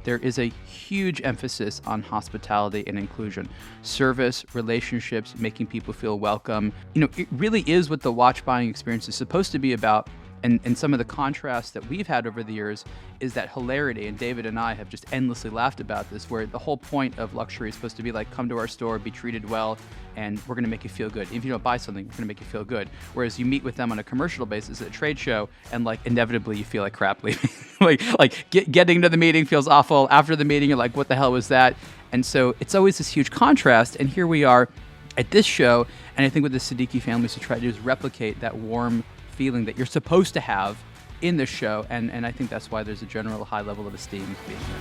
there is a huge emphasis on hospitality and inclusion. Service, relationships, making people feel welcome. It really is what the watch buying experience is supposed to be about. And some of the contrasts that we've had over the years is that hilarity, and David and I have just endlessly laughed about this, where the whole point of luxury is supposed to be like, come to our store, be treated well, and we're going to make you feel good. If you don't buy something, we're going to make you feel good. Whereas you meet with them on a commercial basis at a trade show, and like inevitably you feel like crap leaving. Getting to the meeting feels awful. After the meeting, you're like, what the hell was that? And so it's always this huge contrast. And here we are at this show, and I think what the Seddiqi families have tried to do is replicate that warm feeling that you're supposed to have in this show, and I think that's why there's a general high level of esteem being here.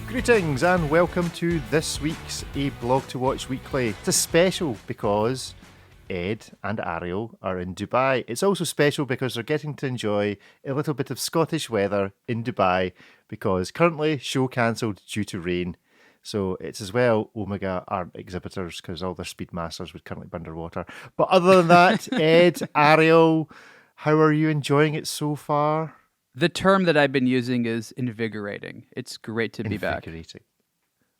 Greetings and welcome to this week's aBlogtoWatch Weekly. It's a special because Ed and Ariel are in Dubai. It's also special because they're getting to enjoy a little bit of Scottish weather in Dubai because currently show cancelled due to rain. So it's as well Omega aren't exhibitors because all their Speedmasters would currently be underwater. But other than that, Ed, Ariel, how are you enjoying it so far? The term that I've been using is invigorating. It's great to be back. Invigorating.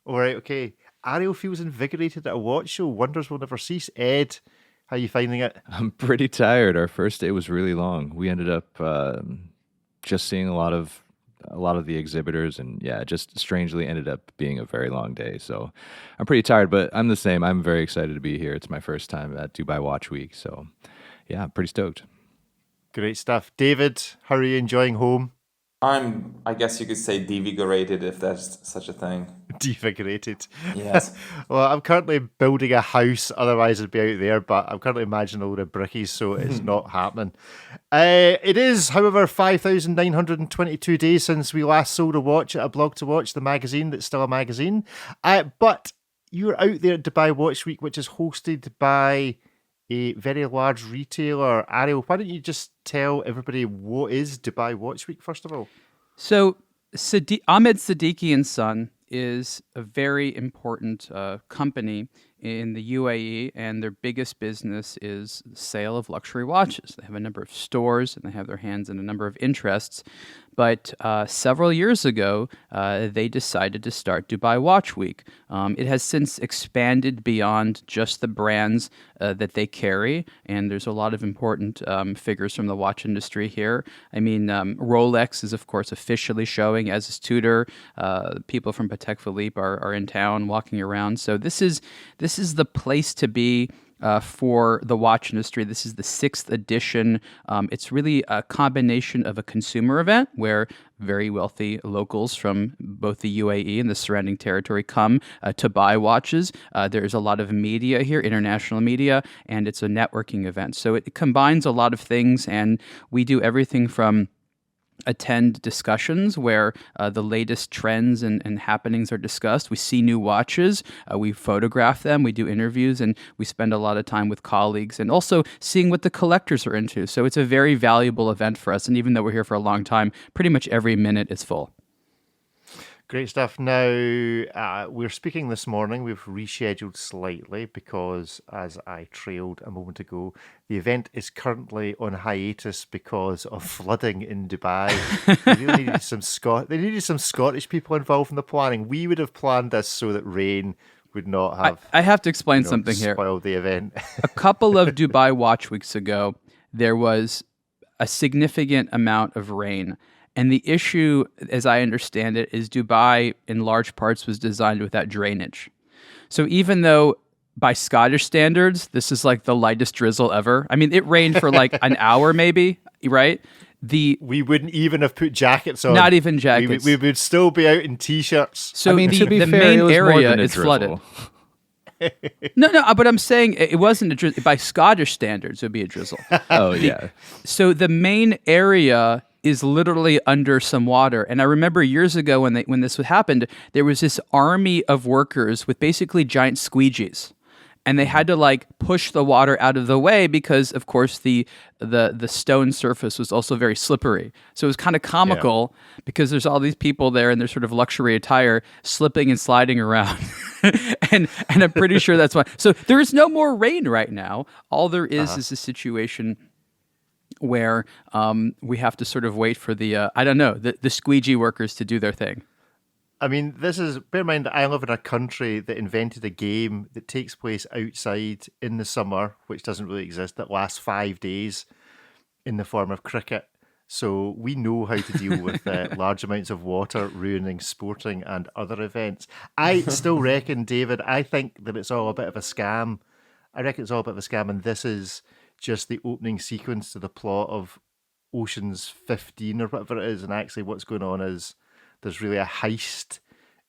All right, okay. Ariel feels invigorated at a watch show. Wonders will never cease. Ed, how are you finding it? I'm pretty tired. Our first day was really long. We ended up just seeing a lot of the exhibitors, and just strangely ended up being a very long day. So I'm pretty tired, but I'm the same. I'm very excited to be here. It's my first time at Dubai Watch Week. So I'm pretty stoked. Great stuff. David, how are you enjoying home? I guess you could say devigorated, if there's such a thing. Devigorated. Yes. Well, I'm currently building a house, otherwise I'd be out there, but I'm currently imagining a load of brickies, so it's not happening. It is, however, 5,922 days since we last sold a watch at aBlogtoWatch, the magazine that's still a magazine. But you're out there at Dubai Watch Week, which is hosted by a very large retailer. Ariel, why don't you just tell everybody what is Dubai Watch Week, first of all? So Ahmed Seddiqi & Son is a very important company in the UAE, and their biggest business is the sale of luxury watches. They have a number of stores, and they have their hands in a number of interests. But several years ago, they decided to start Dubai Watch Week. It has since expanded beyond just the brands that they carry, and there's a lot of important figures from the watch industry here. I mean, Rolex is, of course, officially showing, as is Tudor. People from Patek Philippe are in town walking around. So this is the place to be for the watch industry. This is the 6th edition. It's really a combination of a consumer event where very wealthy locals from both the UAE and the surrounding territory come to buy watches. There's a lot of media here, international media, and it's a networking event. So it combines a lot of things, and we do everything from attend discussions where the latest trends and happenings are discussed. We see new watches, we photograph them, we do interviews, and we spend a lot of time with colleagues and also seeing what the collectors are into. So it's a very valuable event for us. And even though we're here for a long time, pretty much every minute is full. Great stuff. Now, we're speaking this morning. We've rescheduled slightly because, as I trailed a moment ago, the event is currently on hiatus because of flooding in Dubai. They really needed some Scottish people involved in the planning. We would have planned this so that rain would not have. I have to explain something here. Spoiled the event. A couple of Dubai Watch Weeks ago, there was a significant amount of rain. And the issue, as I understand it, is Dubai, in large parts, was designed without drainage. So even though, by Scottish standards, this is like the lightest drizzle ever. I mean, it rained for like an hour maybe, right? We wouldn't even have put jackets on. Not even jackets. We would still be out in T-shirts. So the main area is flooded. No, but I'm saying it wasn't a drizzle. By Scottish standards, it would be a drizzle. Oh, yeah. So the main area is literally under some water. And I remember years ago when this happened, there was this army of workers with basically giant squeegees. And they had to like push the water out of the way because, of course, the stone surface was also very slippery. So it was kind of comical because there's all these people there in their sort of luxury attire slipping and sliding around. and I'm pretty sure that's why. So there is no more rain right now. All there is a situation where we have to sort of wait for the squeegee workers to do their thing. I mean, bear in mind that I live in a country that invented a game that takes place outside in the summer, which doesn't really exist, that lasts 5 days in the form of cricket. So we know how to deal with large amounts of water ruining sporting and other events. I still reckon, David, I think that it's all a bit of a scam. I reckon it's all a bit of a scam, and this is just the opening sequence to the plot of Ocean's 15 or whatever it is, and actually what's going on is there's really a heist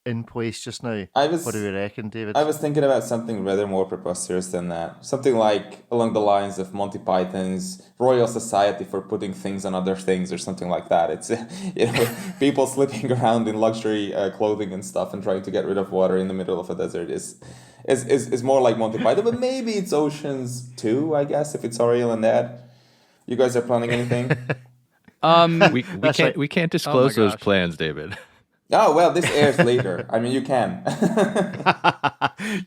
in place just now. What do you reckon, David? I was thinking about something rather more preposterous than that. Something like along the lines of Monty Python's Royal Society for putting things on other things or something like that. It's people slipping around in luxury clothing and stuff and trying to get rid of water in the middle of a desert is more like Monty Python, but maybe it's Ocean's 2, I guess, if it's Ariel and Ed. You guys are planning anything? We can't disclose those plans, David. Oh, well, this airs later. I mean, you can.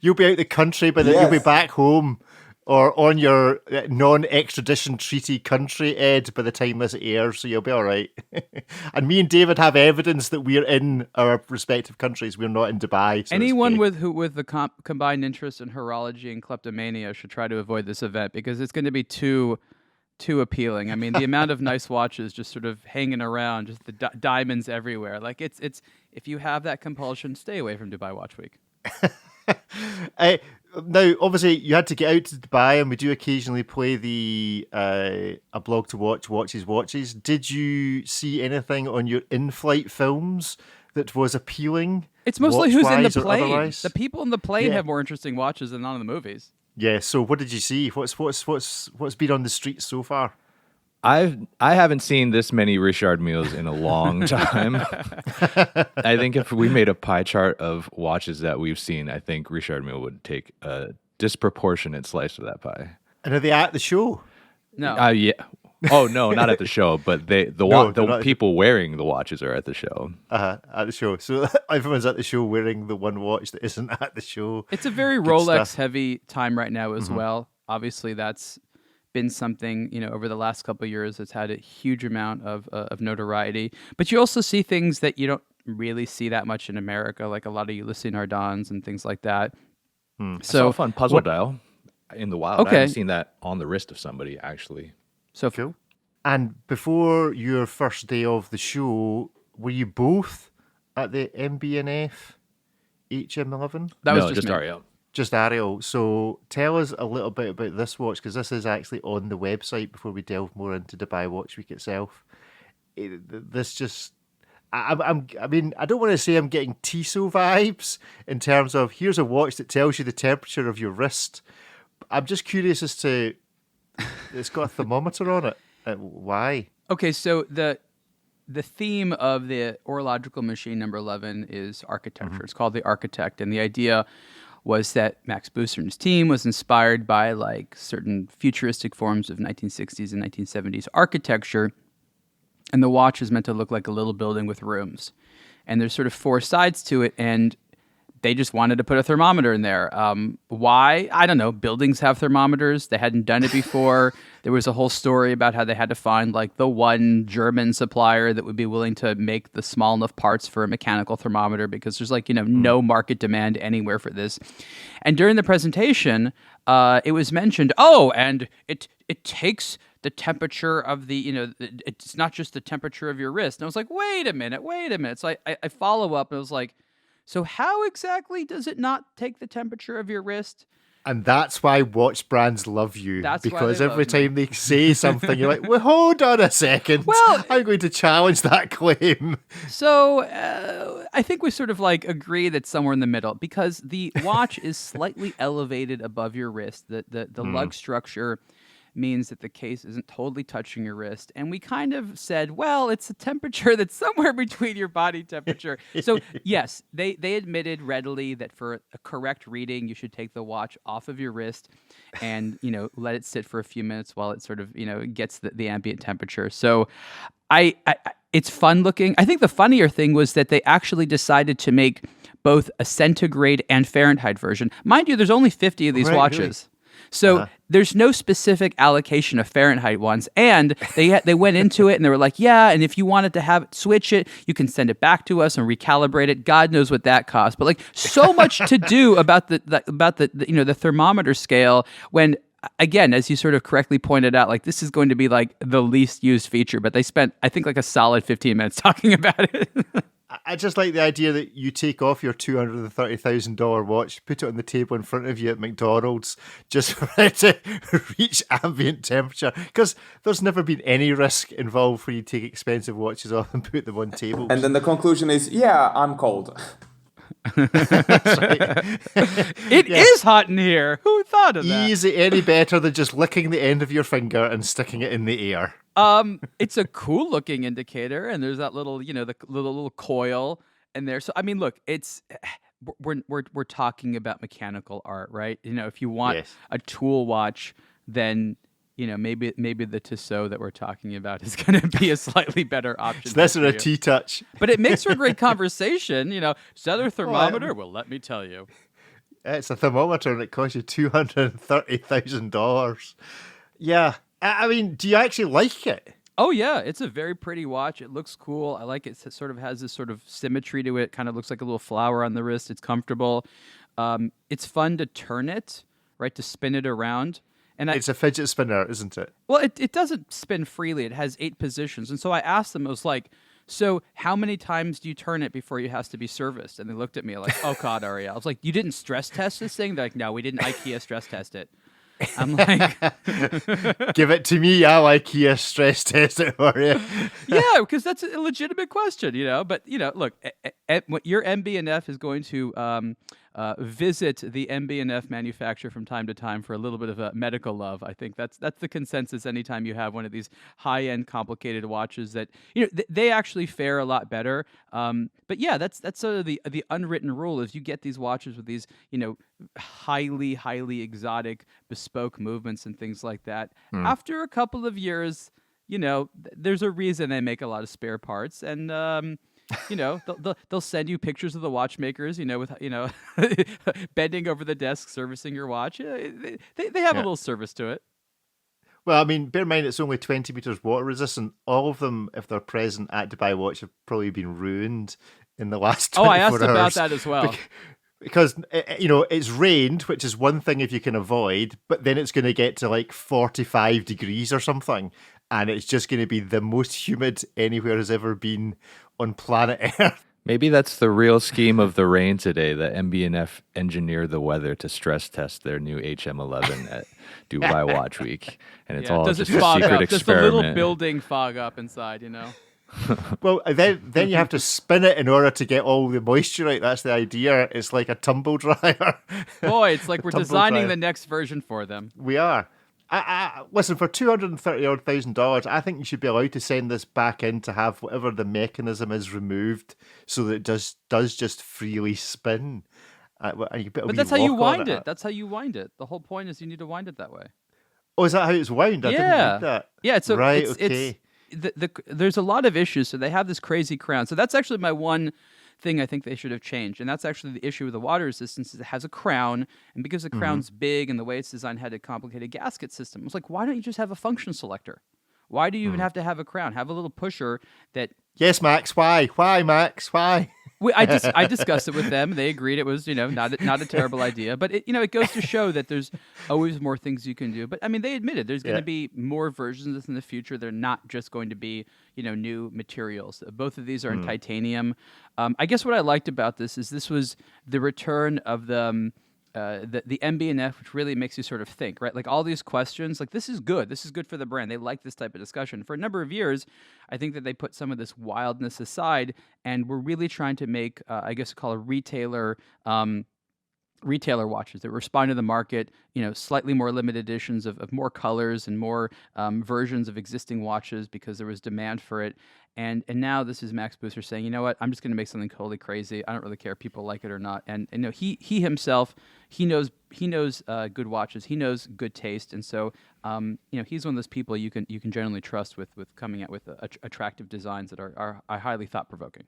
You'll be out the country, but then you'll be back home or on your non-extradition treaty country, Ed, by the time this airs, so you'll be all right. And me and David have evidence that we're in our respective countries. We're not in Dubai. So anyone with the combined interest in horology and kleptomania should try to avoid this event because it's going to be too appealing. I mean, the amount of nice watches just sort of hanging around, just the diamonds everywhere. Like it's if you have that compulsion, stay away from Dubai Watch Week. Now, obviously, you had to get out to Dubai, and we do occasionally play the aBlogtoWatch watches. Did you see anything on your in-flight films that was appealing? It's mostly who's in the plane. Otherwise? The people in the plane have more interesting watches than none of the movies. Yeah. So, what did you see? What's been on the streets so far? I haven't seen this many Richard Milles in a long time. I think if we made a pie chart of watches that we've seen, I think Richard Mille would take a disproportionate slice of that pie. And are they at the show? No. Yeah. Oh no, not at the show, but the people wearing the watches are at the show. At the show. So everyone's at the show wearing the one watch that isn't at the show. It's a very Rolex heavy time right now as well. Obviously, that's been something, over the last couple of years that's had a huge amount of notoriety. But you also see things that you don't really see that much in America, like a lot of Ulysses Nardans and things like that. So I saw a fun puzzle dial in the wild. Okay. I haven't seen that on the wrist of somebody, actually. So cool. And before your first day of the show, were you both at the MB&F HM11? That was just just me. Ariel. Just Ariel. So tell us a little bit about this watch, because this is actually on the website before we delve more into Dubai Watch Week itself. This just... I mean, I don't want to say I'm getting Tissot vibes in terms of here's a watch that tells you the temperature of your wrist. I'm just curious as to... It's got a thermometer on it. Why? Okay, so the theme of the horological machine number 11 is architecture. It's called the Architect, and the idea was that Max Booster and his team was inspired by like certain futuristic forms of 1960s and 1970s architecture, and the watch is meant to look like a little building with rooms. And there's sort of 4 sides to it, and they just wanted to put a thermometer in there. Why? I don't know. Buildings have thermometers. They hadn't done it before. There was a whole story about how they had to find like the one German supplier that would be willing to make the small enough parts for a mechanical thermometer because there's like, no market demand anywhere for this. And during the presentation, it was mentioned, and it takes the temperature of the, it's not just the temperature of your wrist. And I was like, wait a minute. So I follow up and I was like, so how exactly does it not take the temperature of your wrist? And that's why watch brands love you. That's because why they every love time they say something, you're like, well, hold on a second. Well, I'm going to challenge that claim. So I think we sort of like agree that somewhere in the middle, because the watch is slightly elevated above your wrist. The lug structure means that the case isn't totally touching your wrist. And we kind of said, well, it's a temperature that's somewhere between your body temperature. So yes, they admitted readily that for a correct reading, you should take the watch off of your wrist and, let it sit for a few minutes while it sort of, gets the ambient temperature. So it's fun looking. I think the funnier thing was that they actually decided to make both a centigrade and Fahrenheit version. Mind you, there's only 50 of these watches. Really? So there's no specific allocation of Fahrenheit ones, and they went into it and they were like, yeah, and if you wanted to have it, switch it, you can send it back to us and recalibrate it. God knows what that costs, but like so much to do about the thermometer scale when. Again, as you sort of correctly pointed out, like this is going to be like the least used feature, but they spent, I think, like a solid 15 minutes talking about it. I just like the idea that you take off your $230,000 watch, put it on the table in front of you at McDonald's, just for it to reach ambient temperature. Because there's never been any risk involved where you take expensive watches off and put them on tables. And then the conclusion is, yeah, I'm cold. It is hot in here. Who thought of that? Is it any better than just licking the end of your finger and sticking it in the air? It's a cool looking indicator, and there's that little, the little coil in there. So I mean, look, it's we're talking about mechanical art, right? If you want a tool watch, then maybe the Tissot that we're talking about is going to be a slightly better option. So that's a T-Touch. But it makes for a great conversation. Is that a thermometer? Well, let me tell you. It's a thermometer and it costs you $230,000. Yeah. I mean, do you actually like it? Oh, yeah. It's a very pretty watch. It looks cool. I like it. It sort of has this sort of symmetry to it. Kind of looks like a little flower on the wrist. It's comfortable. It's fun to turn it, right, to spin it around. And it's a fidget spinner, isn't it? Well, it doesn't spin freely. It has 8 positions. And so I asked them, I was like, so how many times do you turn it before it has to be serviced? And they looked at me like, oh, God, Ariel. I was like, you didn't stress test this thing? They're like, no, we didn't IKEA stress test it. I'm like... Give it to me. I'll IKEA stress test it for you. Yeah, because that's a legitimate question, But, look, your MB&F is going to... visit the MB&F manufacturer from time to time for a little bit of a medical love. I think that's the consensus anytime you have one of these high-end complicated watches that they actually fare a lot better. But yeah, that's sort of the unwritten rule is you get these watches with these highly exotic bespoke movements and things like that. After a couple of years, there's a reason they make a lot of spare parts and they'll send you pictures of the watchmakers, with bending over the desk, servicing your watch. They have a little service to it. Well, I mean, bear in mind it's only 20 meters water resistant. All of them, if they're present at Dubai Watch, have probably been ruined in the last 24 hours. Oh, I asked about that as well. Because, it's rained, which is one thing if you can avoid, but then it's going to get to like 45 degrees or something. And it's just going to be the most humid anywhere has ever been on planet Earth. Maybe that's the real scheme of the rain today, that MB&F engineered the weather to stress test their new HM11 at Dubai Watch Week. And it's all just a secret experiment. Does the little building fog up inside, Well, then you have to spin it in order to get all the moisture out. That's the idea. It's like a tumble dryer. Boy, it's like we're designing the next version for them. We are. Listen, for $230,000, I think you should be allowed to send this back in to have whatever the mechanism is removed, so that it does just freely spin. But that's how you wind it. That's how you wind it. The whole point is you need to wind it that way. Oh, is that how it's wound? I didn't think that. Yeah, it's right. Okay. There's a lot of issues. So they have this crazy crown. So that's actually my one thing I think they should have changed. And that's actually the issue with the water resistance is it has a crown. And because the crown's big and the way it's designed had a complicated gasket system, it's like, why don't you just have a function selector? Why do you even have to have a crown? Have a little pusher that... Yes, Max. Why? Why, Max? Why? I discussed it with them. They agreed it was, not a terrible idea. But it goes to show that there's always more things you can do. But I mean, they admitted there's going to be more versions of this in the future. They're not just going to be, new materials. Both of these are in titanium. I guess what I liked about this was the return of the MB&F, which really makes you sort of think, right? Like all these questions, like this is good. This is good for the brand. They like this type of discussion. For a number of years, I think that they put some of this wildness aside and we're really trying to make, I guess call a retailer watches that respond to the market, slightly more limited editions of more colors and more versions of existing watches because there was demand for it. And now this is Max Booster saying, you know what, I'm just going to make something totally crazy. I don't really care if people like it or not. And he himself, he knows good watches. He knows good taste. And so, he's one of those people you can generally trust with coming out with attractive designs that are highly thought-provoking.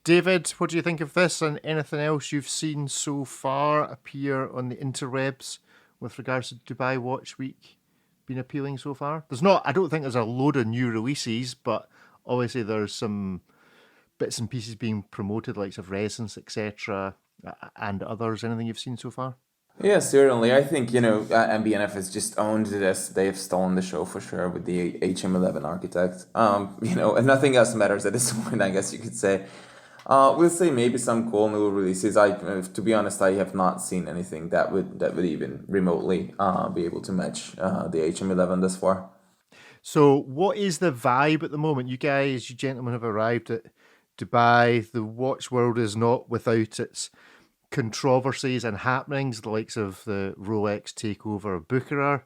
David, what do you think of this and anything else you've seen so far appear on the interwebs with regards to Dubai Watch Week been appealing so far? I don't think there's a load of new releases, but obviously there's some bits and pieces being promoted, like of Resonance, etc., and others. Anything you've seen so far? Yeah, certainly. I think, MB&F has just owned this. They've stolen the show for sure with the HM11 architect. And nothing else matters at this point, I guess you could say. We'll see maybe some cool new releases. To be honest, I have not seen anything that would even remotely be able to match the HM11 thus far. So, what is the vibe at the moment? You gentlemen, have arrived at Dubai. The watch world is not without its controversies and happenings, the likes of the Rolex takeover of Bucherer,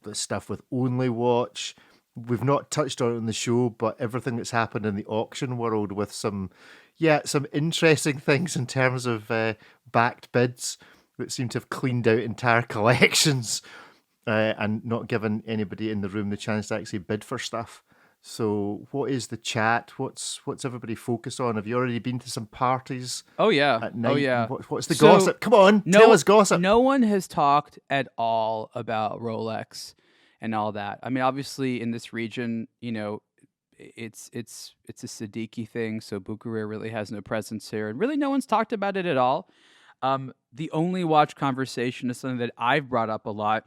the stuff with Only Watch. We've not touched on it in the show, but everything that's happened in the auction world with some interesting things in terms of backed bids that seem to have cleaned out entire collections and not given anybody in the room the chance to actually bid for stuff. So, what is the chat? What's everybody focused on? Have you already been to some parties? Oh yeah. At night? Oh yeah. What's the gossip? Come on, tell us gossip. No one has talked at all about Rolex and all that. I mean, obviously in this region, it's a Seddiqi thing, so Bucherer really has no presence here, and really no one's talked about it at all. The Only Watch conversation is something that I've brought up a lot,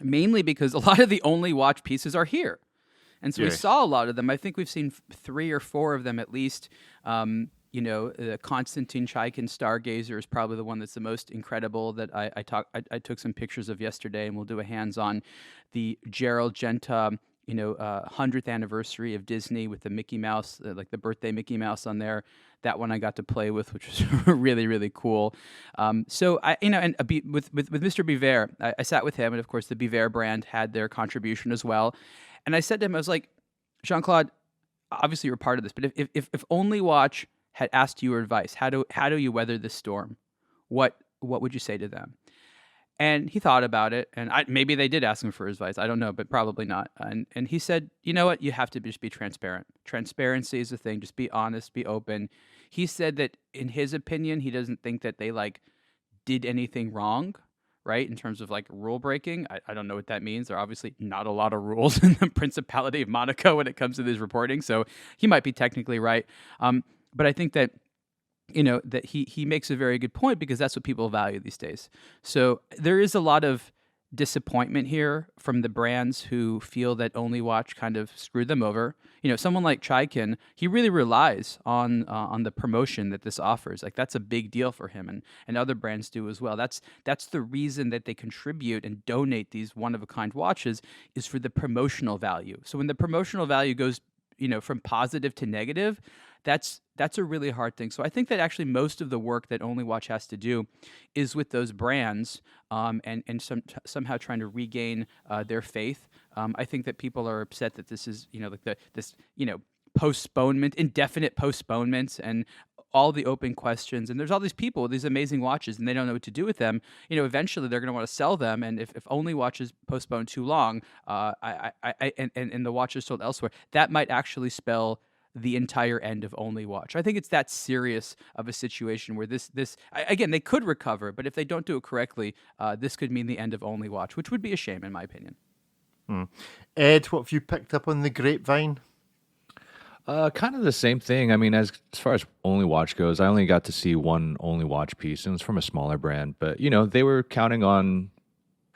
mainly because a lot of the Only Watch pieces are here. And so we saw a lot of them. I think we've seen 3 or 4 of them at least. The Konstantin Chaikin Stargazer is probably the one that's the most incredible that I took some pictures of yesterday, and we'll do a hands-on. The Gerald Genta, 100th anniversary of Disney with the Mickey Mouse, like the birthday Mickey Mouse on there. That one I got to play with, which was really, really cool. So with Mr. Veer, I sat with him, and of course the Veer brand had their contribution as well. And I said to him, I was like, Jean-Claude, obviously you're part of this, but if Only Watch had asked you advice, how do you weather this storm? What would you say to them? And he thought about it, and maybe they did ask him for advice. I don't know, but probably not. And he said, you know what? You have to just be transparent. Transparency is the thing. Just be honest, be open. He said that in his opinion, he doesn't think that they did anything wrong, right? In terms of rule breaking. I don't know what that means. There are obviously not a lot of rules in the Principality of Monaco when it comes to this reporting. So he might be technically right. But I think that that he makes a very good point, because that's what people value these days. So there is a lot of disappointment here from the brands who feel that Only Watch kind of screwed them over. Someone like Chaikin, he really relies on the promotion that this offers. That's a big deal for him, and other brands do as well. That's the reason that they contribute and donate these one-of-a-kind watches, is for the promotional value. So when the promotional value goes from positive to negative, that's a really hard thing. So I think that actually most of the work that Only Watch has to do is with those brands, and somehow trying to regain their faith. I think that people are upset that this is this postponement, indefinite postponements, and all the open questions. And there's all these people with these amazing watches, and they don't know what to do with them. Eventually they're going to want to sell them. And if Only Watch is postponed too long, and the watch is sold elsewhere, that might actually spell the entire end of Only Watch. I think it's that serious of a situation where this again, they could recover, but if they don't do it correctly, this could mean the end of Only Watch, which would be a shame in my opinion. Ed, what have you picked up on the grapevine? Kind of the same thing. I mean, as far as Only Watch goes, I only got to see one Only Watch piece, and it was from a smaller brand. But, they were counting on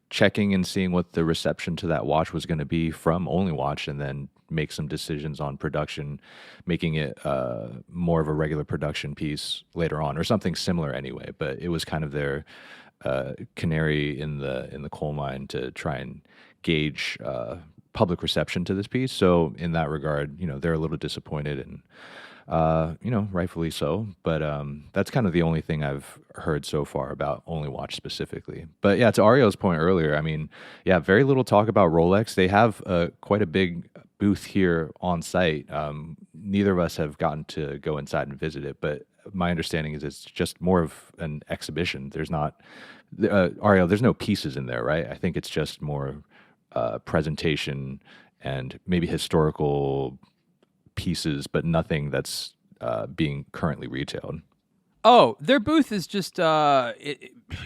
checking and seeing what the reception to that watch was going to be from Only Watch, and then make some decisions on production, making it more of a regular production piece later on, or something similar anyway. But it was kind of their canary in the coal mine to try and gauge public reception to this piece. So in that regard, they're a little disappointed, and rightfully so. But that's kind of the only thing I've heard so far about Only Watch specifically. But yeah, to Ariel's point earlier, I mean, yeah, very little talk about Rolex. They have quite a big booth here on site. Neither of us have gotten to go inside and visit it, but my understanding is it's just more of an exhibition. There's not, Ariel, there's no pieces in there, right? I think it's just more presentation and maybe historical pieces, but nothing that's being currently retailed. Oh, their booth is just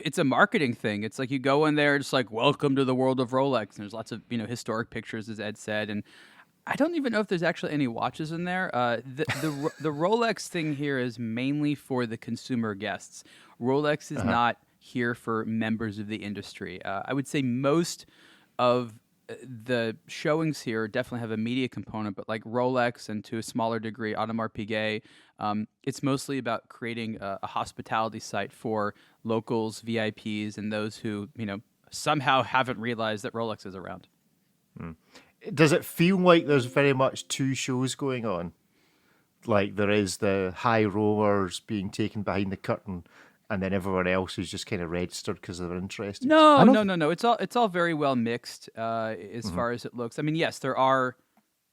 it's a marketing thing. It's like you go in there, it's like, welcome to the world of Rolex. And there's lots of, historic pictures, as Ed said. And I don't even know if there's actually any watches in there. The Rolex thing here is mainly for the consumer guests. Rolex is not here for members of the industry. I would say most of the showings here definitely have a media component, but like Rolex and to a smaller degree Audemars Piguet, it's mostly about creating a hospitality site for locals, VIPs, and those who somehow haven't realized that Rolex is around. Does it feel like there's very much two shows going on? Like there is the high rollers being taken behind the curtain, and then everyone else is just kind of registered because they're interested? No. It's all very well mixed as far as it looks. I mean, yes, there are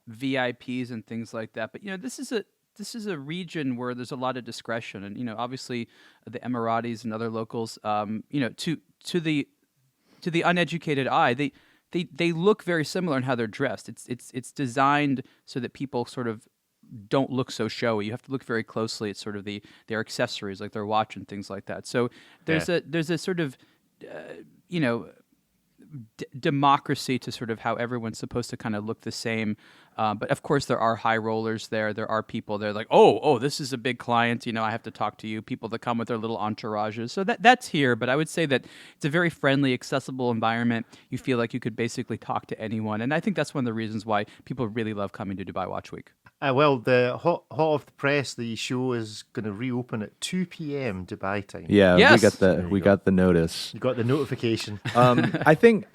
VIPs and things like that, but this is a region where there's a lot of discretion, and obviously the Emiratis and other locals, to the uneducated eye, they look very similar in how they're dressed. It's designed so that people sort of don't look so showy. You have to look very closely at sort of their accessories, like their watch and things like that. So there's a sort of democracy to sort of how everyone's supposed to kind of look the same. But of course, there are high rollers there. There are people there like, oh, this is a big client. I have to talk to you. People that come with their little entourages. So that's here. But I would say that it's a very friendly, accessible environment. You feel like you could basically talk to anyone. And I think that's one of the reasons why people really love coming to Dubai Watch Week. Well, the hot off the press, the show is going to reopen at 2 p.m. Dubai time. Yeah, Yes. we got the notice. You got the notification. I think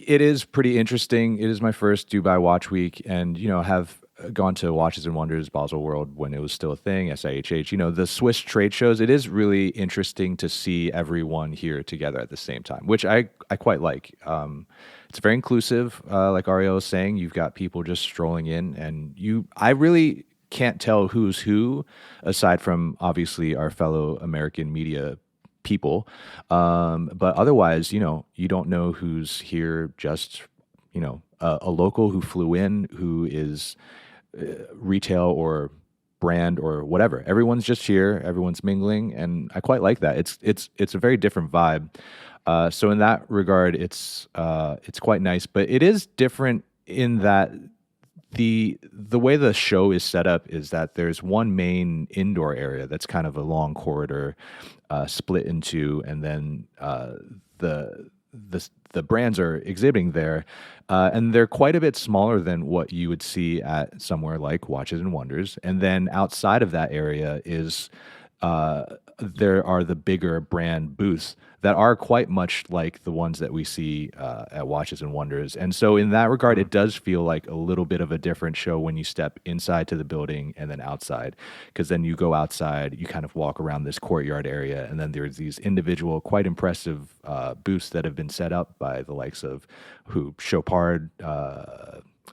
it is pretty interesting. It is my first Dubai Watch Week, and have gone to Watches and Wonders, Basel World when it was still a thing, SIHH. The Swiss trade shows. It is really interesting to see everyone here together at the same time, which I quite like. It's very inclusive, like Ariel was saying. You've got people just strolling in, and I really can't tell who's who, aside from obviously our fellow American media people. But otherwise, you don't know who's here. Just a local who flew in, who is retail or brand or whatever. Everyone's just here. Everyone's mingling, and I quite like that. It's a very different vibe. So in that regard, it's quite nice, but it is different in that the way the show is set up is that there's one main indoor area that's kind of a long corridor, split into, and then the brands are exhibiting there, and they're quite a bit smaller than what you would see at somewhere like Watches and Wonders. And then outside of that area is there are the bigger brand booths that are quite much like the ones that we see at Watches and Wonders. And so in that regard, it does feel like a little bit of a different show when you step inside to the building and then outside, because then you go outside, you kind of walk around this courtyard area, and then there's these individual, quite impressive booths that have been set up by the likes of Chopard,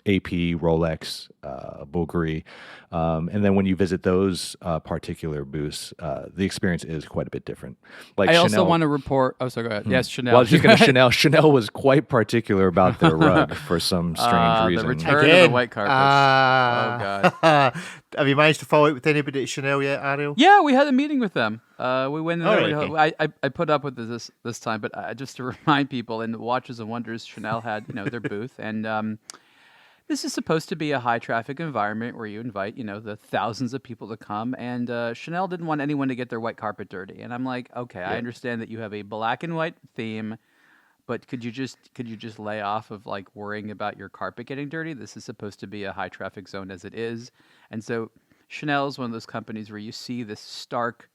AP, Rolex, Bulgari. And then when you visit those particular booths, the experience is quite a bit different. Like I Chanel, also want to report. Oh, so go ahead. Yes, Chanel. Well, I was just going to Chanel. Chanel was quite particular about their rug for some strange reason. The return of the white carpets. Oh, God. Have you managed to follow up with anybody at Chanel yet, Ariel? Yeah, we had a meeting with them. We went in there. Right, okay. I put up with this time, but just to remind people, in Watches and Wonders, Chanel had their booth, and this is supposed to be a high traffic environment where you invite the thousands of people to come, and Chanel didn't want anyone to get their white carpet dirty. And I'm like, okay, I understand that you have a black and white theme, but could you just lay off of like worrying about your carpet getting dirty? This is supposed to be a high traffic zone as it is. And so Chanel is one of those companies where you see this stark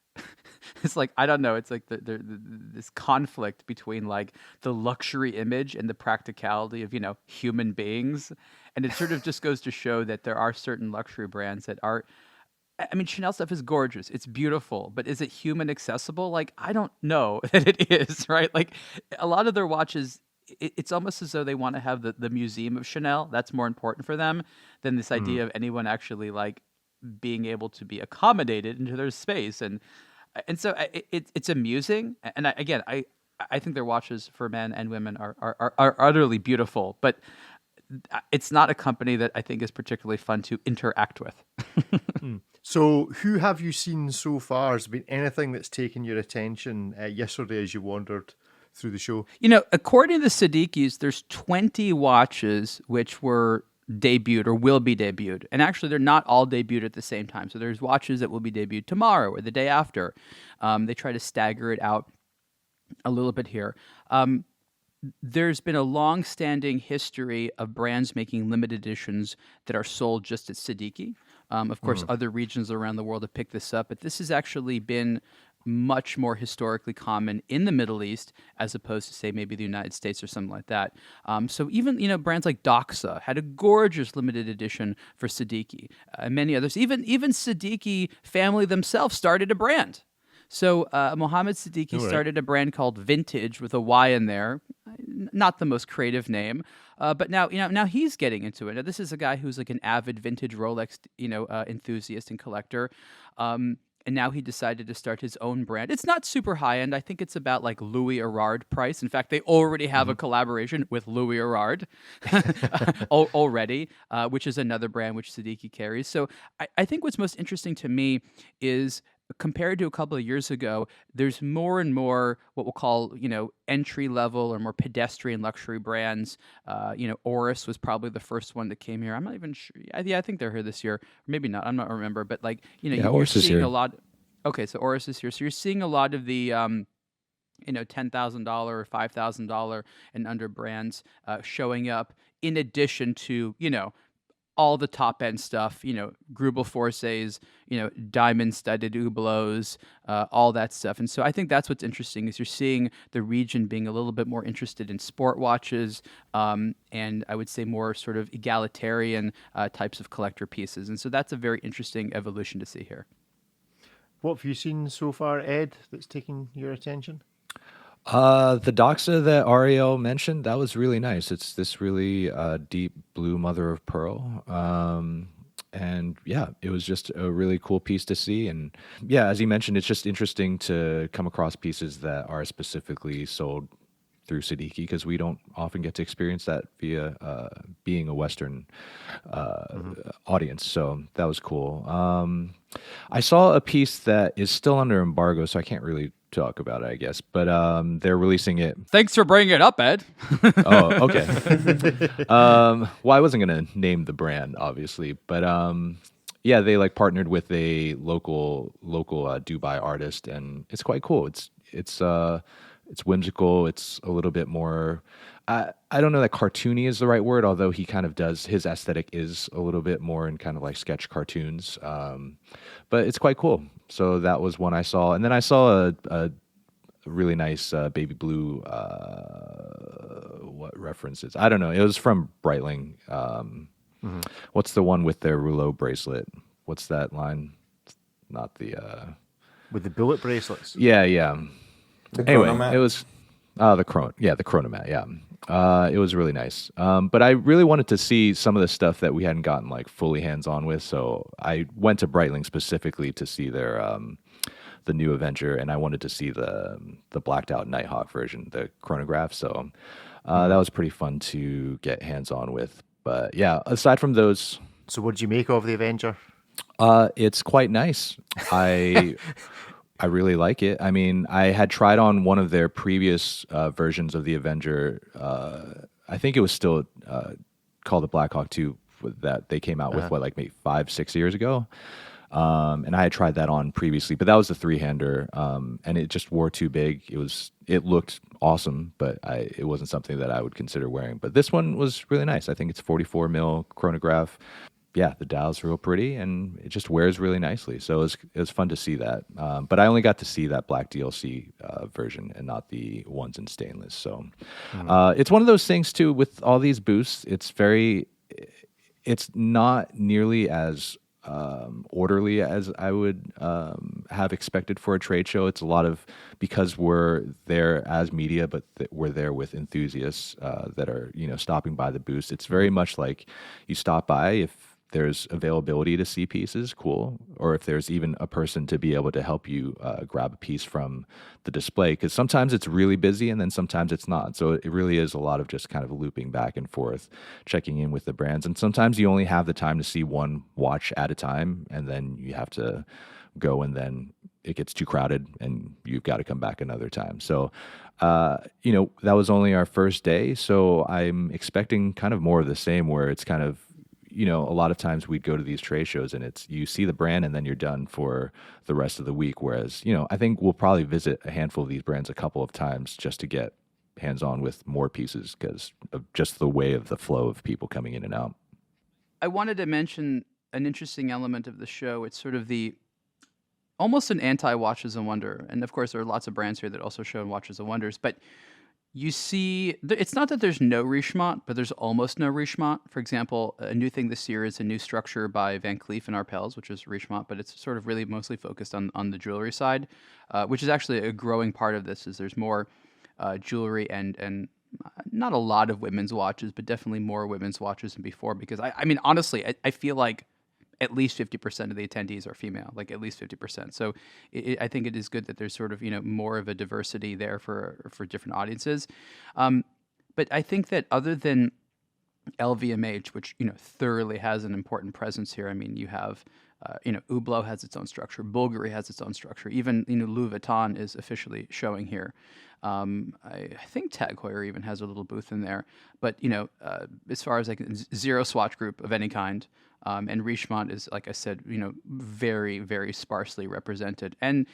it's like, I don't know, it's like this conflict between like the luxury image and the practicality of human beings. And it sort of just goes to show that there are certain luxury brands that are, I mean, Chanel stuff is gorgeous. It's beautiful, but is it human accessible? Like, I don't know that it is, right? Like, a lot of their watches, it's almost as though they want to have the museum of Chanel. That's more important for them than this idea of anyone actually like being able to be accommodated into their space. And so it's amusing. And I think their watches for men and women are utterly beautiful, but it's not a company that I think is particularly fun to interact with. So who have you seen so far? Has there been anything that's taken your attention yesterday as you wandered through the show? According to the Seddiqis, there's 20 watches which were debuted or will be debuted. And actually, they're not all debuted at the same time. So there's watches that will be debuted tomorrow or the day after. They try to stagger it out a little bit here. There's been a long-standing history of brands making limited editions that are sold just at Seddiqi. Of course, other regions around the world have picked this up, but this has actually been much more historically common in the Middle East as opposed to, say, maybe the United States or something like that. So even, brands like Doxa had a gorgeous limited edition for Seddiqi, and many others. Even Seddiqi family themselves started a brand. So Mohammed Seddiqi started a brand called Vintage with a Y in there. Not the most creative name, but now he's getting into it. Now, this is a guy who's like an avid vintage Rolex enthusiast and collector. And now he decided to start his own brand. It's not super high end. I think it's about like Louis Erard price. In fact, they already have a collaboration with Louis Erard already, which is another brand which Seddiqi carries. So I think what's most interesting to me is, compared to a couple of years ago, there's more and more what we'll call, entry level or more pedestrian luxury brands. Oris was probably the first one that came here. I'm not even sure. Yeah, I think they're here this year. Maybe not. I'm not remember. But you're Oris is seeing here. a lot. Okay, so Oris is here. So you're seeing a lot of the $10,000 or $5,000 and under brands showing up, in addition to all the top end stuff, Grubel Forces, diamond studded Hublots, all that stuff. And so I think that's what's interesting, is you're seeing the region being a little bit more interested in sport watches, and I would say more sort of egalitarian types of collector pieces. And so that's a very interesting evolution to see here. What have you seen so far, Ed, that's taken your attention? The Doxa that Ariel mentioned, that was really nice. It's this really deep blue mother of pearl. And yeah, it was just a really cool piece to see. And yeah, as he mentioned, it's just interesting to come across pieces that are specifically sold through Seddiqi, because we don't often get to experience that via being a Western audience. So that was cool. I saw a piece that is still under embargo, so I can't really talk about it, I guess. But they're releasing it. Thanks for bringing it up, Ed. Oh, okay. Well, I wasn't going to name the brand, obviously. But yeah, they partnered with a local Dubai artist, and it's quite cool. It's whimsical. It's a little bit more, I don't know that cartoony is the right word, although he kind of does, his aesthetic is a little bit more in kind of like sketch cartoons. But it's quite cool. So that was one I saw. And then I saw a really nice baby blue, what references? I don't know. It was from Breitling. What's the one with their rouleau bracelet? What's that line? Not the... With the bullet bracelets? Yeah. The Anyway, chronomat? it was the chronomat. Yeah, it was really nice. But I really wanted to see some of the stuff that we hadn't gotten fully hands on with. So I went to Breitling specifically to see their the new Avenger, and I wanted to see the blacked out Nighthawk version, the chronograph. So that was pretty fun to get hands on with. But yeah, aside from those, So what did you make of the Avenger? it's quite nice. I really like it. I mean, I had tried on one of their previous versions of the Avenger. I think it was still called the Blackhawk 2 that they came out with, maybe 5-6 years ago. And I had tried that on previously, but that was the three-hander, and it just wore too big. It looked awesome, but it wasn't something that I would consider wearing. But this one was really nice. I think it's 44 mil chronograph. Yeah, the dial's real pretty, and it just wears really nicely. So it was fun to see that. But I only got to see that black DLC version and not the ones in stainless. So it's one of those things, too, with all these booths. It's not nearly as orderly as I would have expected for a trade show. It's a lot of, because we're there as media, but we're there with enthusiasts that are stopping by the booths. It's very much like you stop by if there's availability to see pieces, cool. Or if there's even a person to be able to help you grab a piece from the display, because sometimes it's really busy and then sometimes it's not. So it really is a lot of just kind of looping back and forth, checking in with the brands. And sometimes you only have the time to see one watch at a time, and then you have to go, and then it gets too crowded and you've got to come back another time. So, that was only our first day. So I'm expecting kind of more of the same, where it's kind of, a lot of times we'd go to these trade shows and it's, you see the brand and then you're done for the rest of the week. Whereas, I think we'll probably visit a handful of these brands a couple of times just to get hands on with more pieces because of just the way of the flow of people coming in and out. I wanted to mention an interesting element of the show. It's sort of almost an anti-Watches and Wonder. And of course, there are lots of brands here that also show Watches and Wonders. But you see, it's not that there's no Richemont, but there's almost no Richemont. For example, a new thing this year is a new structure by Van Cleef and Arpels, which is Richemont, but it's sort of really mostly focused on the jewelry side, which is actually a growing part of this. Is there's more jewelry and not a lot of women's watches, but definitely more women's watches than before. Because I mean, honestly, I feel like at least 50% of the attendees are female, like at least 50%. So I think it is good that there's sort of, more of a diversity there for different audiences. But I think that other than LVMH, which, thoroughly has an important presence here. I mean, you have, Hublot has its own structure. Bulgari has its own structure. Even, Louis Vuitton is officially showing here. I think Tag Heuer even has a little booth in there. But, as far as zero swatch group of any kind, and Richemont is, like I said, very, very sparsely represented. And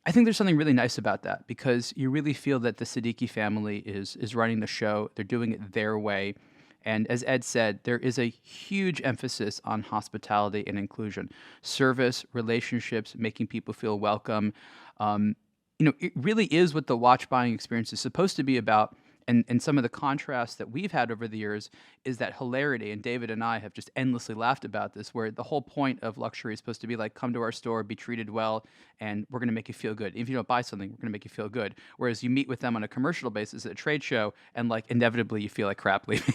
I think there's something really nice about that because you really feel that the Seddiqi family is running the show. They're doing it their way. And as Ed said, there is a huge emphasis on hospitality and inclusion, service, relationships, making people feel welcome. It really is what the watch buying experience is supposed to be about. And some of the contrasts that we've had over the years is that hilarity. And David and I have just endlessly laughed about this, where the whole point of luxury is supposed to be like, come to our store, be treated well, and we're going to make you feel good. If you don't buy something, we're going to make you feel good. Whereas you meet with them on a commercial basis at a trade show, and like inevitably you feel like crap leaving.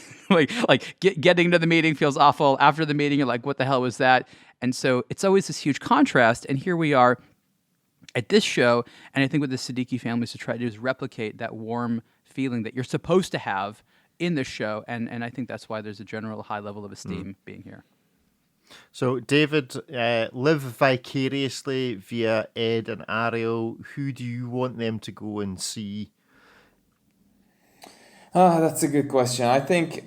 Getting to the meeting feels awful. After the meeting, you're like, what the hell was that? And so it's always this huge contrast. And here we are at this show, and I think what the Seddiqi families to try to do is replicate that warm feeling that you're supposed to have in this show, and I think that's why there's a general high level of esteem being here. So, David, live vicariously via Ed and Ariel. Who do you want them to go and see? That's a good question. I think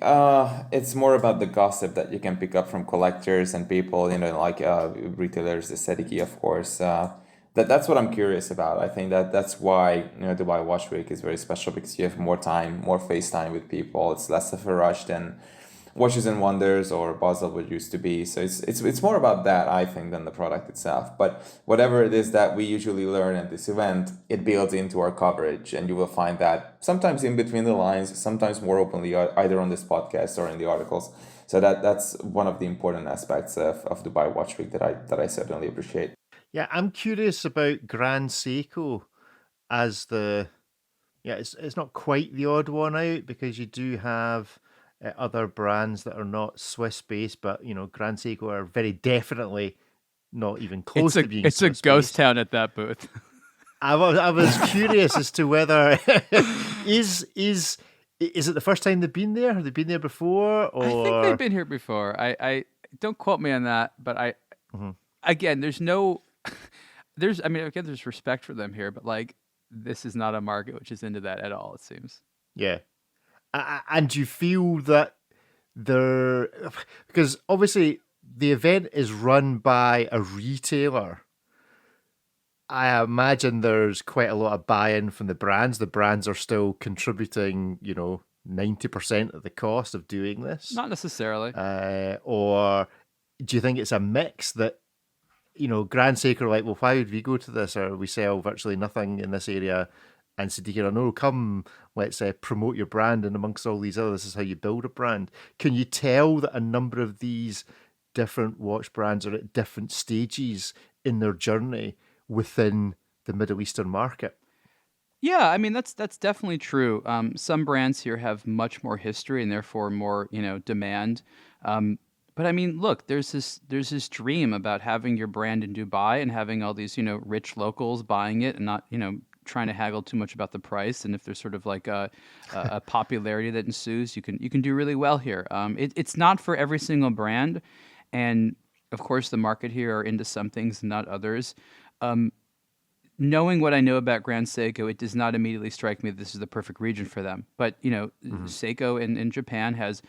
it's more about the gossip that you can pick up from collectors and people, like retailers, the Seddiqi, of course. That's what I'm curious about. I think that's why Dubai Watch Week is very special because you have more time, more face time with people. It's less of a rush than Watches and Wonders or Basel would used to be. So it's more about that, I think, than the product itself. But whatever it is that we usually learn at this event, it builds into our coverage, and you will find that sometimes in between the lines, sometimes more openly, either on this podcast or in the articles. So that's one of the important aspects of Dubai Watch Week that I certainly appreciate. Yeah, I'm curious about Grand Seiko as it's not quite the odd one out because you do have other brands that are not Swiss-based, but, Grand Seiko are very definitely not even close to being It's Swiss-based. a ghost town at that booth. I was curious as to whether is it the first time they've been there? Have they been there before? Or... I think they've been here before. I don't quote me on that, but again, there's respect for them here, but like this is not a market which is into that at all, it seems. Yeah. And you feel that because obviously the event is run by a retailer. I imagine there's quite a lot of buy-in from the brands. The brands are still contributing, 90% of the cost of doing this. Not necessarily. Or do you think it's a mix that, Grand Seiko are like, well, why would we go to this? Or we sell virtually nothing in this area. And Seddiqi are, no, come, let's promote your brand. And amongst all these others, this is how you build a brand. Can you tell that a number of these different watch brands are at different stages in their journey within the Middle Eastern market? Yeah, I mean, that's definitely true. Some brands here have much more history and therefore more, demand. But I mean, look, there's this dream about having your brand in Dubai and having all these, rich locals buying it and not, trying to haggle too much about the price. And if there's sort of like a popularity that ensues, you can do really well here. It's not for every single brand, and of course, the market here are into some things and not others. Knowing what I know about Grand Seiko, it does not immediately strike me that this is the perfect region for them. But Seiko in Japan has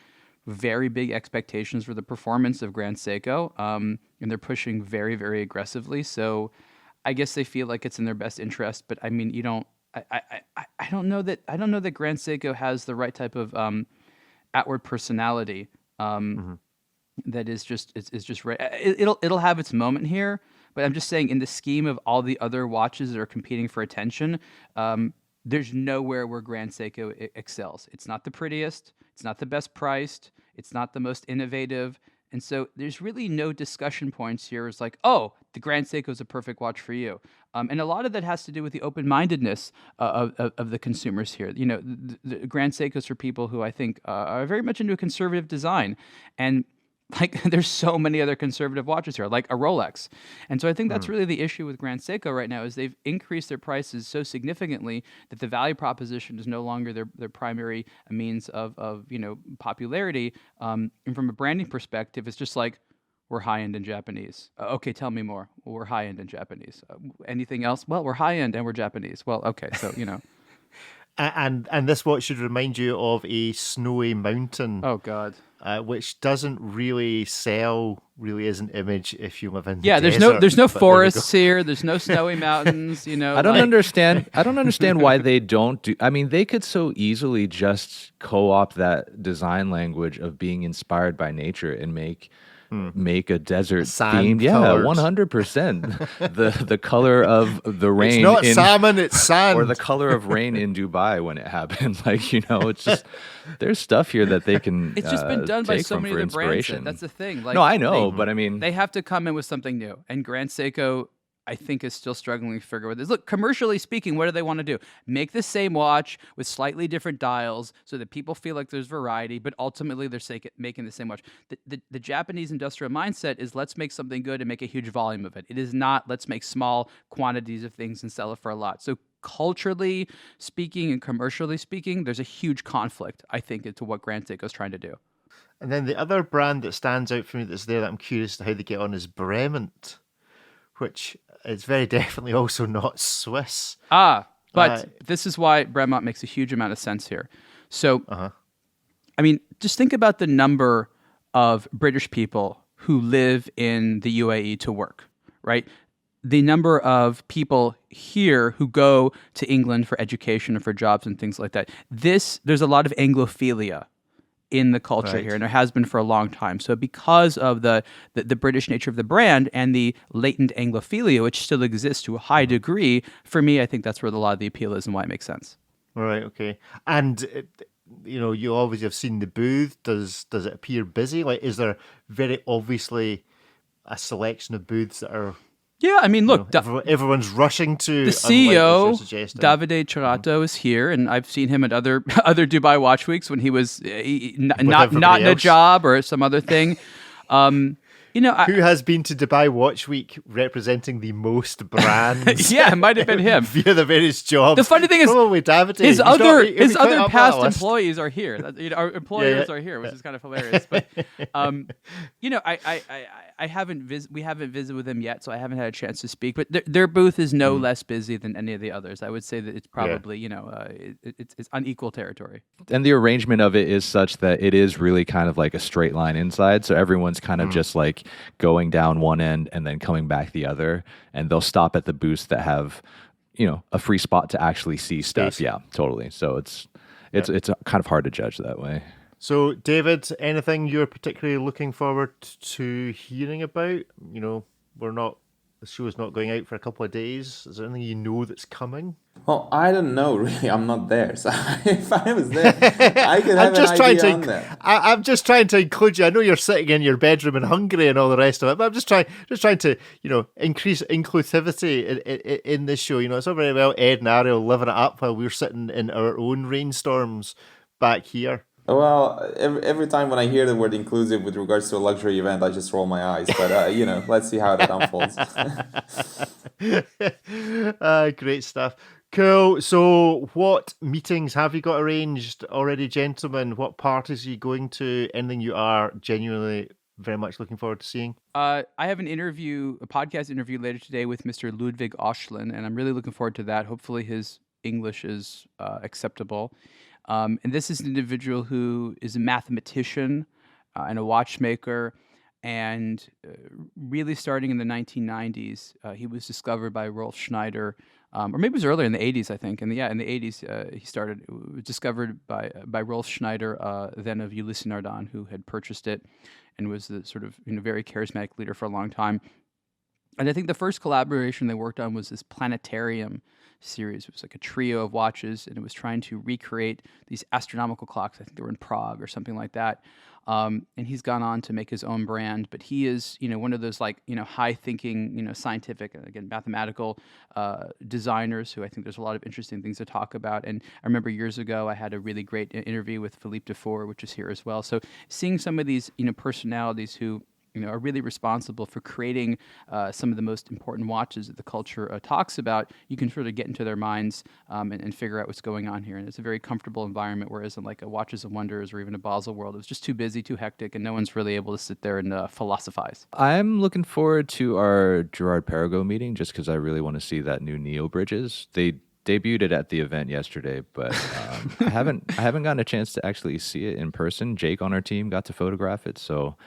very big expectations for the performance of Grand Seiko, and they're pushing very, very aggressively. So I guess they feel like it's in their best interest. But I mean, I don't know that Grand Seiko has the right type of outward personality. That is just right. It'll have its moment here, but I'm just saying in the scheme of all the other watches that are competing for attention, there's nowhere where Grand Seiko excels. It's not the prettiest, it's not the best priced, it's not the most innovative, and so there's really no discussion points here. It's like, oh, the Grand Seiko is a perfect watch for you, and a lot of that has to do with the open-mindedness of the consumers here. The Grand Seiko's for people who I think are very much into a conservative design, and like there's so many other conservative watches here, like a Rolex. And so I think that's really the issue with Grand Seiko right now is they've increased their prices so significantly that the value proposition is no longer their primary means of popularity. And from a branding perspective, it's just like, we're high-end in Japanese. Okay, tell me more. Well, we're high-end in Japanese. Anything else? Well, we're high-end and we're Japanese. Well, okay, so, And this watch should remind you of a snowy mountain. Oh, God. Which doesn't really sell really as an image if you live in the there's desert, no but forests here. There's no snowy mountains. I don't understand. I don't understand why they don't do. I mean, they could so easily just co-opt that design language of being inspired by nature and make a desert themed. Yeah, 100%. The color of the rain. It's not salmon, it's sand. Or the color of rain in Dubai when it happened. Like, it's just there's stuff here that they can. It's just been done by take so from many for of the brands. inspiration. That's the thing. Like, No, I know, but I mean, they have to come in with something new. And Grand Seiko, I think, is still struggling to figure out this. Look, commercially speaking, what do they want to do? Make the same watch with slightly different dials so that people feel like there's variety, but ultimately they're making the same watch. The Japanese industrial mindset is let's make something good and make a huge volume of it. It is not let's make small quantities of things and sell it for a lot. So culturally speaking and commercially speaking, there's a huge conflict, I think, into what Grand Seiko is trying to do. And then the other brand that stands out for me that's there that I'm curious to how they get on is Bremont, which is very definitely also not Swiss. But this is why Bremont makes a huge amount of sense here. So, I mean, just think about the number of British people who live in the UAE to work, right? The number of people here who go to England for education or for jobs and things like that. There's a lot of Anglophilia in the culture here, and there has been for a long time. So because of the British nature of the brand and the latent Anglophilia, which still exists to a high degree, for me, I think that's where a lot of the appeal is and why it makes sense. All right, okay. And, you obviously have seen the booth. Does it appear busy? Like, is there very obviously a selection of booths that are... Yeah, I mean, look, everyone's rushing to. The CEO, Davide Cerato, is here, and I've seen him at other Dubai Watch Weeks when he was not in a job or some other thing. Who has been to Dubai Watch Week representing the most brands? Yeah, it might have been him via the various jobs. The funny thing is, probably Davide. His other past employees are here. Our employers are here, which is kind of hilarious. But I haven't we haven't visited with them yet, so I haven't had a chance to speak. But their booth is no less busy than any of the others. I would say that it's probably it's unequal territory. And the arrangement of it is such that it is really kind of like a straight line inside. So everyone's kind of just like going down one end and then coming back the other, and they'll stop at the booths that have a free spot to actually see stuff. Space. Yeah, totally. So it's kind of hard to judge that way. So David, anything you're particularly looking forward to hearing about? The show is not going out for a couple of days. Is there anything that's coming? Well, I don't know, really. I'm not there. So if I was there, I could have an idea on that. I'm just trying to include you. I know you're sitting in your bedroom in Hungary and all the rest of it, but I'm just trying to, increase inclusivity in this show. It's all very well Ed and Ariel living it up while we're sitting in our own rainstorms back here. Well, every time when I hear the word inclusive with regards to a luxury event, I just roll my eyes. But let's see how that unfolds. Great stuff. Cool. So, what meetings have you got arranged already, gentlemen? What parties are you going to? Anything you are genuinely very much looking forward to seeing? I have a podcast interview later today with Mr. Ludwig Oschlin, and I'm really looking forward to that. Hopefully, his English is acceptable. And this is an individual who is a mathematician and a watchmaker. And really starting in the 1990s, he was discovered by Rolf Schneider, or maybe it was earlier in the 80s, I think. In the 80s, he started. It was discovered by Rolf Schneider, then of Ulysse Nardin, who had purchased it and was the sort of very charismatic leader for a long time. And I think the first collaboration they worked on was this planetarium series. It was like a trio of watches, and it was trying to recreate these astronomical clocks. I think they were in Prague or something like that. And he's gone on to make his own brand, but he is, one of those high thinking, scientific, again, mathematical designers who I think there's a lot of interesting things to talk about. And I remember years ago, I had a really great interview with Philippe Dufour, which is here as well. So seeing some of these, personalities who, are really responsible for creating some of the most important watches that the culture talks about, you can sort of get into their minds and figure out what's going on here. And it's a very comfortable environment, whereas in like a Watches and Wonders or even a Basel World, it was just too busy, too hectic, and no one's really able to sit there and philosophize. I'm looking forward to our Girard-Perregaux meeting just because I really want to see that new Neo bridges. They debuted it at the event yesterday, but I haven't gotten a chance to actually see it in person. Jake on our team got to photograph it, so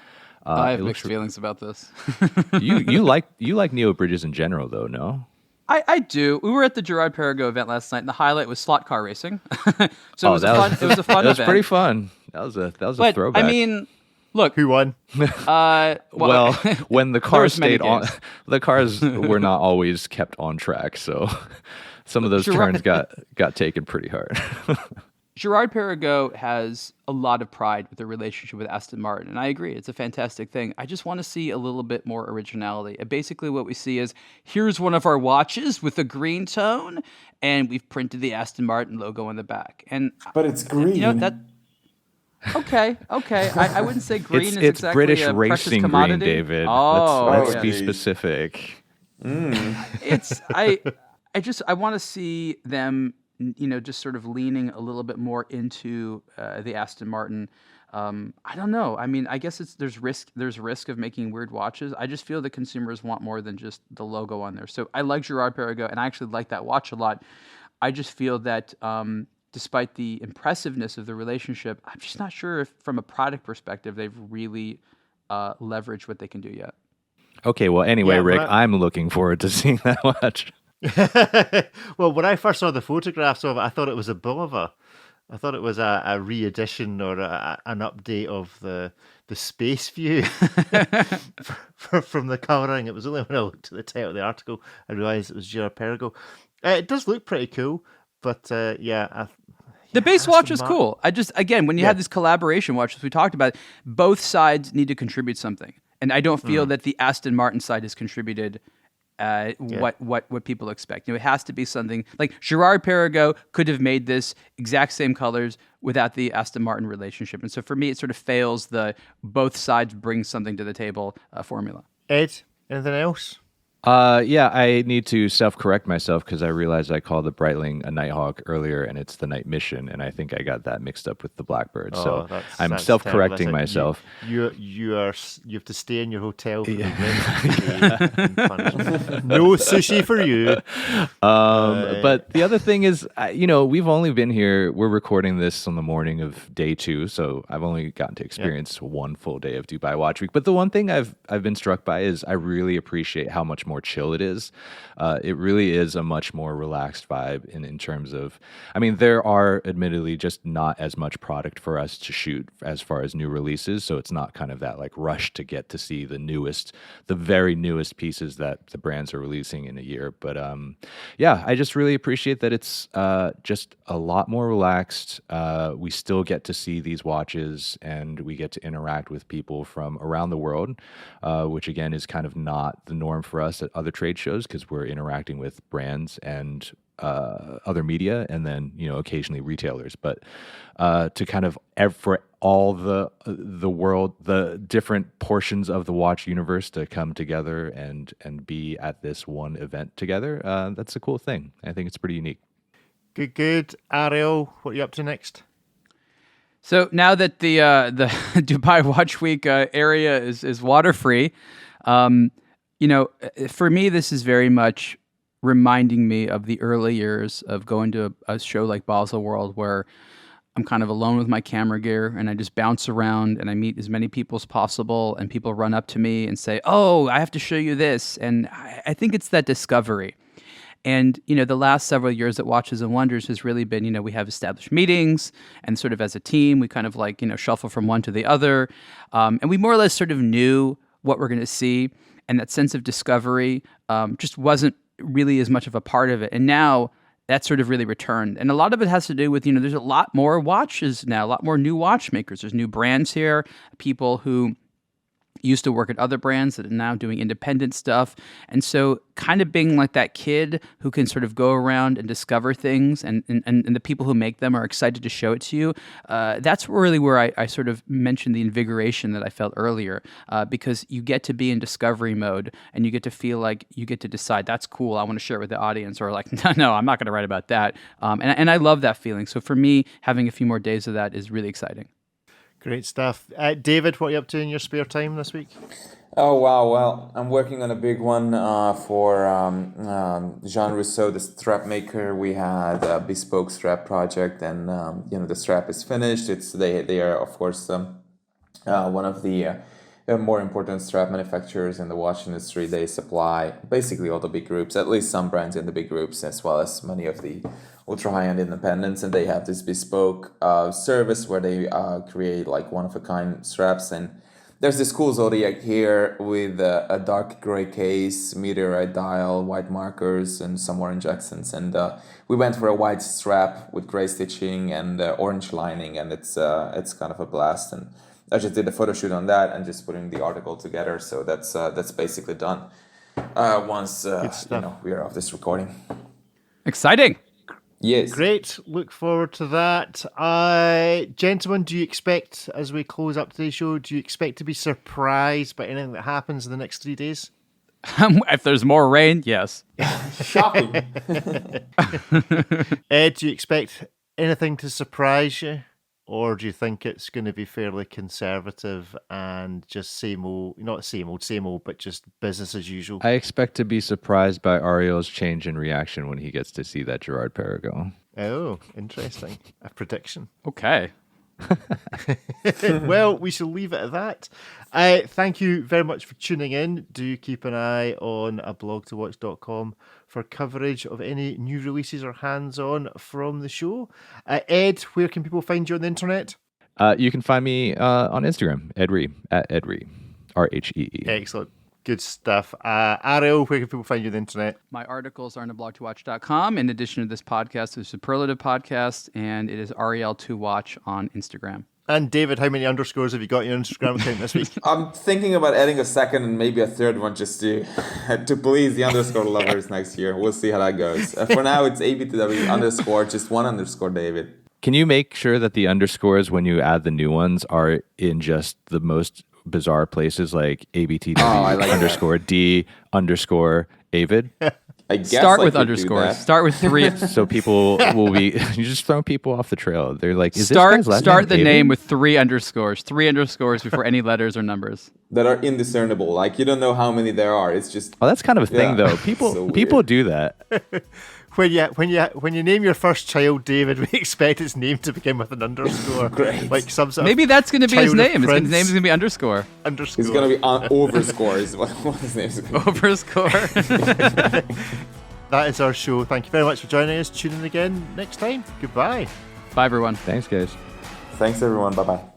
I have mixed feelings about this. you like Neo bridges in general, though, no? I do. We were at the Girard-Perregaux event last night, and the highlight was slot car racing. So it was a fun event. That was pretty fun. That was a throwback. I mean, look, Who won? Well, when the cars stayed on, the cars were not always kept on track, so some of those turns got taken pretty hard. Girard-Perregaux has a lot of pride with their relationship with Aston Martin, and I agree, it's a fantastic thing. I just want to see a little bit more originality. And basically what we see is, here's one of our watches with a green tone, and we've printed the Aston Martin logo on the back. But it's green. Okay. I wouldn't say green is it's exactly British a precious racing commodity. green, David. Oh, let's yeah. be specific. I want to see them, just sort of leaning a little bit more into the Aston Martin. I don't know. I mean, I guess there's risk of making weird watches. I just feel that consumers want more than just the logo on there. So I like Girard-Perregaux, and I actually like that watch a lot. I just feel that despite the impressiveness of the relationship, I'm just not sure if, from a product perspective, they've really leveraged what they can do yet. Okay, well, anyway, Yeah, Rick, I'm looking forward to seeing that watch. Well, when I first saw the photographs of it, I thought it was a Bulova. I thought it was a re-edition or an update of the space view from the colouring. It was only when I looked at the title of the article I realised it was Girard-Perregaux. It does look pretty cool, but the base watch is cool. When you have these collaboration watches we talked about, both sides need to contribute something, and I don't feel that the Aston Martin side has contributed what people expect. It has to be something like Girard-Perregaux could have made this exact same colors without the Aston Martin relationship. And so for me, it sort of fails the both sides bring something to the table formula. Ed, anything else? I need to self-correct myself because I realized I called the Breitling a Nighthawk earlier, and it's the Night Mission, and I think I got that mixed up with the Blackbird. So I'm self-correcting myself. You have to stay in your hotel for the rest of the day. No sushi for you. But the other thing is, we've only been here. We're recording this on the morning of day 2, so I've only gotten to experience one full day of Dubai Watch Week. But the one thing I've been struck by is I really appreciate how much more chill it is. It really is a much more relaxed vibe in terms of, there are admittedly just not as much product for us to shoot as far as new releases. So it's not kind of that like rush to get to see the very newest pieces that the brands are releasing in a year. But I just really appreciate that it's just a lot more relaxed. We still get to see these watches and we get to interact with people from around the world, which again is kind of not the norm for us at other trade shows because we're interacting with brands and other media, and then occasionally retailers. But to kind of for all the world, the different portions of the watch universe to come together and be at this one event together, that's a cool thing. I think it's pretty unique. Good. Ariel, what are you up to next? So now that the Dubai Watch Week area is water free, for me this is very much reminding me of the early years of going to a show like Basel World, where I'm kind of alone with my camera gear and I just bounce around and I meet as many people as possible, and people run up to me and say, "Oh, I have to show you this," and I think it's that discovery. And, the last several years at Watches and Wonders has really been, we have established meetings, and sort of as a team, we kind of shuffle from one to the other. And we more or less sort of knew what we're going to see. And that sense of discovery just wasn't really as much of a part of it. And now that's sort of really returned. And a lot of it has to do with, there's a lot more watches now, a lot more new watchmakers. There's new brands here, people who used to work at other brands that are now doing independent stuff. And so kind of being like that kid who can sort of go around and discover things, and the people who make them are excited to show it to you. That's really where I sort of mentioned the invigoration that I felt earlier, because you get to be in discovery mode and you get to feel like you get to decide, that's cool, I want to share it with the audience, or like, no, I'm not going to write about that. And I love that feeling. So for me, having a few more days of that is really exciting. Great stuff. David, what are you up to in your spare time this week? Oh, wow. Well, I'm working on a big one for Jean Rousseau, the strap maker. We had a bespoke strap project, and the strap is finished. They are, of course, one of the more important strap manufacturers in the watch industry. They supply basically all the big groups, at least some brands in the big groups, as well as many of the ultra high-end independents, and they have this bespoke service where they create like one-of-a-kind straps. And there's this cool Zodiac here with a dark gray case, meteorite dial, white markers, and some orange accents. And we went for a white strap with gray stitching and orange lining, and it's kind of a blast. And I just did a photo shoot on that and just putting the article together. So that's basically done. Once we are off this recording. Exciting. Yes. Great. Look forward to that. Gentlemen, do you expect, as we close up today's show, do you expect to be surprised by anything that happens in the next 3 days? If there's more rain, yes. Shocking. Ed, do you expect anything to surprise you? Or do you think it's going to be fairly conservative and just same old, but just business as usual? I expect to be surprised by Ariel's change in reaction when he gets to see that Girard-Perregaux. Oh, interesting. A prediction. Okay. Well, we shall leave it at that. Thank you very much for tuning in. Do keep an eye on aBlogtoWatch.com for coverage of any new releases or hands-on from the show. Ed, where can people find you on the internet? You can find me on Instagram, Edree, at Edree, Rhee. Excellent. Good stuff. Ariel, where can people find you on the internet? My articles are on aBlogtoWatch.com. In addition to this podcast, there's a Superlative podcast, and it is Ariel2Watch on Instagram. And David, how many underscores have you got in your Instagram account this week? I'm thinking about adding a second and maybe a third one just to please the underscore lovers next year. We'll see how that goes. For now, it's ABTW underscore, just one underscore David. Can you make sure that the underscores, when you add the new ones, are in just the most bizarre places, like ABTW underscore D underscore Avid? I guess Start I with could underscores. Start with 3. So people will be, you just throw people off the trail. They're like, is Start this guy's last the name name David? with 3 underscores. 3 underscores before any letters or numbers. that are indiscernible. Like, you don't know how many there are. It's just... Oh, that's kind of a thing, though. People do that. When you name your first child David, we expect its name to begin with an underscore. Great. Like some sort Maybe of that's going to be his child of name. His Prince. name is going to be underscore. Underscore. It's going to be overscore is what his name is going to be. Overscore. That is our show. Thank you very much for joining us. Tune in again next time. Goodbye. Bye, everyone. Thanks, guys. Thanks, everyone. Bye-bye.